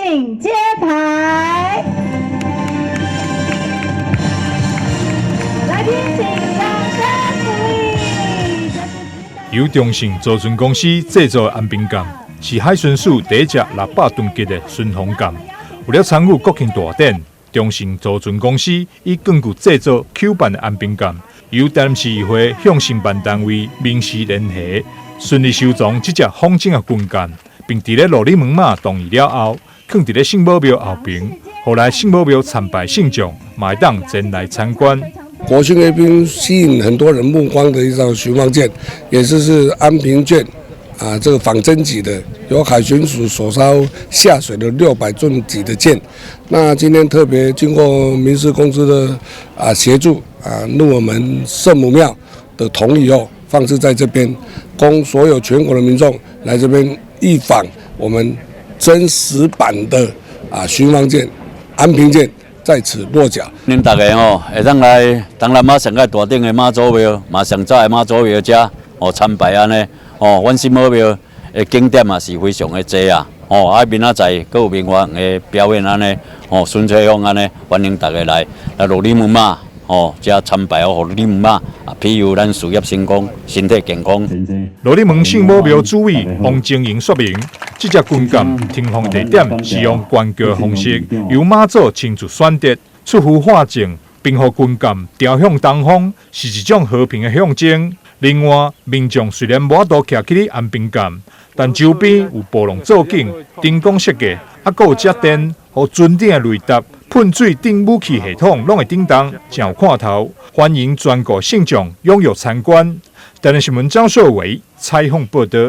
请揭牌。来宾请掌声鼓励。由中信造船公司制作的安平舰，是海巡署第一只600吨级的巡防舰。为了参与国庆大典，中信造船公司以更具制作 Q 版的安平舰，由台南市议会向承办单位明示联合，顺利收装这只风景的军舰，并伫咧罗里门马动议了后，放伫咧圣母庙后边，后来圣母庙参拜信众嘛会当前来参观。国庆阅兵吸引很多人目光的一艘巡防舰，也是安平舰这个仿真级的，由海巡署所烧下水的600吨级的舰。那今天特别经过民事公司的协助入我们圣母庙的同意后，放置在这边，供所有全国的民众来这边一访我们真实版的巡防舰安平舰。在此落脚，恁大家会当来东南亚上界大顶的妈祖庙，嘛上早的妈祖庙遮参拜安尼，阮圣母庙的景点也是非常的多啊，明仔载阁有明华的表演安尼，孙翠香安尼，欢迎大家来罗里木马，遮参拜罗里木马，庇佑咱事业成功，身体健康。罗里门圣母庙主委王经营说明。这只军舰停放地点是用悬桥方式，由马祖亲自选择，出乎化境，并让军舰调向东方，是一种和平的象征。另外，民众虽然无法度徛起安平舰，但周边有布浪造景、灯光设计，还有接电，和船顶的雷达、喷水等武器系统拢会叮当，真有看头。欢迎全国信众踊跃参观。台南新闻张硕伟采访报道。